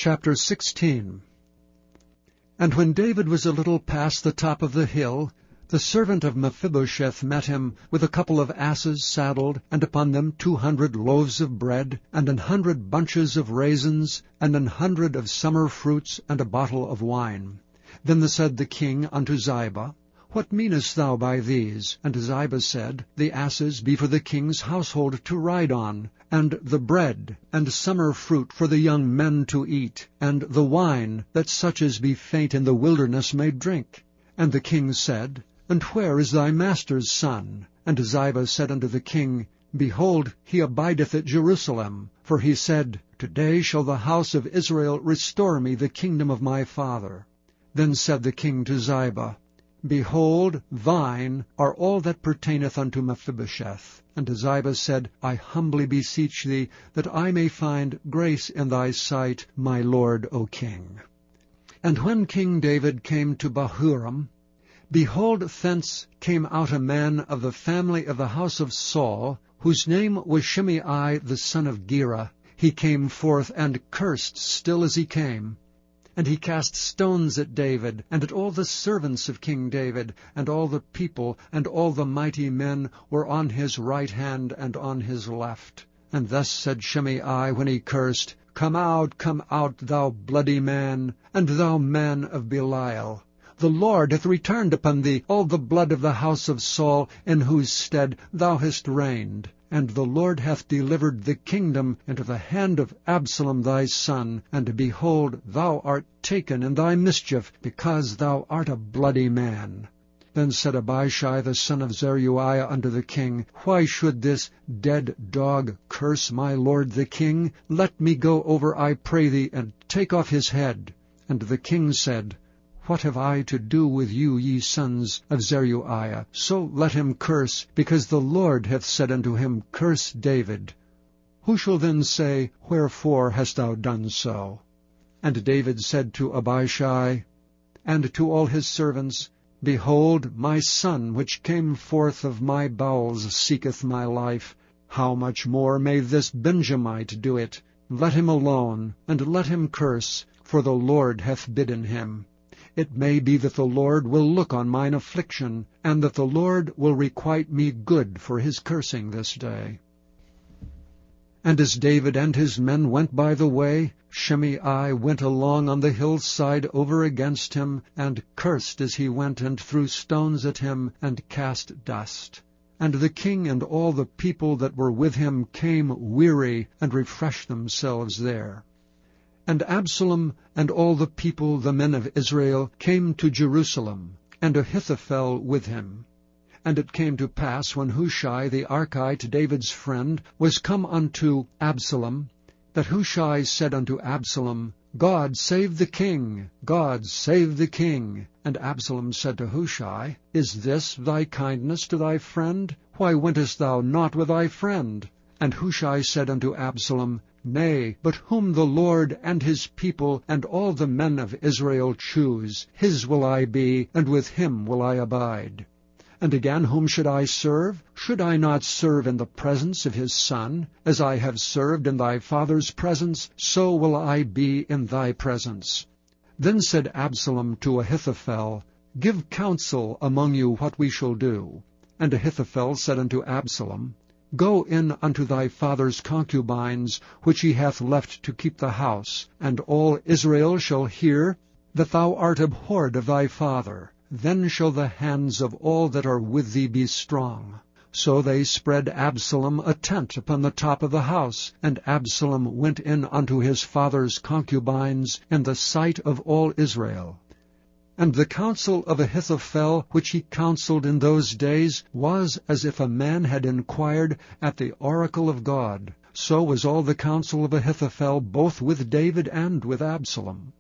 Chapter 16. And when David was a little past the top of the hill, the servant of Mephibosheth met him with a couple of asses saddled, and upon them 200 loaves of bread, and 100 bunches of raisins, and 100 of summer fruits, and a bottle of wine. Then said the king unto Ziba, What meanest thou by these? And Ziba said, The asses be for the king's household to ride on, and the bread and summer fruit for the young men to eat, and the wine, that such as be faint in the wilderness may drink. And the king said, And where is thy master's son? And Ziba said unto the king, Behold, he abideth at Jerusalem. For he said, Today shall the house of Israel restore me the kingdom of my father. Then said the king to Ziba, Behold, thine are all that pertaineth unto Mephibosheth. And Ziba said, I humbly beseech thee, that I may find grace in thy sight, my lord, O king. And when King David came to Bahurim, behold, thence came out a man of the family of the house of Saul, whose name was Shimei the son of Gera. He came forth and cursed still as he came. And he cast stones at David, and at all the servants of King David, and all the people, and all the mighty men were on his right hand and on his left. And thus said Shimei when he cursed, Come out, thou bloody man, and thou man of Belial. The Lord hath returned upon thee all the blood of the house of Saul, in whose stead thou hast reigned. And the Lord hath delivered the kingdom into the hand of Absalom thy son. And behold, thou art taken in thy mischief, because thou art a bloody man. Then said Abishai the son of Zeruiah unto the king, Why should this dead dog curse my lord the king? Let me go over, I pray thee, and take off his head. And the king said, What have I to do with you, ye sons of Zeruiah? So let him curse, because the Lord hath said unto him, Curse David. Who shall then say, Wherefore hast thou done so? And David said to Abishai and to all his servants, Behold, my son which came forth of my bowels seeketh my life. How much more may this Benjamite do it? Let him alone, and let him curse, for the Lord hath bidden him. It may be that the Lord will look on mine affliction, and that the Lord will requite me good for his cursing this day. And as David and his men went by the way, Shimei went along on the hillside over against him, and cursed as he went, and threw stones at him, and cast dust. And the king and all the people that were with him came weary, and refreshed themselves there. And Absalom and all the people, the men of Israel, came to Jerusalem, and Ahithophel with him. And it came to pass, when Hushai the Archite, David's friend, was come unto Absalom, that Hushai said unto Absalom, God save the king! God save the king! And Absalom said to Hushai, Is this thy kindness to thy friend? Why wentest thou not with thy friend? And Hushai said unto Absalom, Nay, but whom the Lord and his people and all the men of Israel choose, his will I be, and with him will I abide. And again, whom should I serve? Should I not serve in the presence of his son? As I have served in thy father's presence, so will I be in thy presence. Then said Absalom to Ahithophel, Give counsel among you what we shall do. And Ahithophel said unto Absalom, Go in unto thy father's concubines, which he hath left to keep the house, and all Israel shall hear that thou art abhorred of thy father. Then shall the hands of all that are with thee be strong. So they spread Absalom a tent upon the top of the house, and Absalom went in unto his father's concubines in the sight of all Israel. And the counsel of Ahithophel, which he counselled in those days, was as if a man had inquired at the oracle of God. So was all the counsel of Ahithophel, both with David and with Absalom.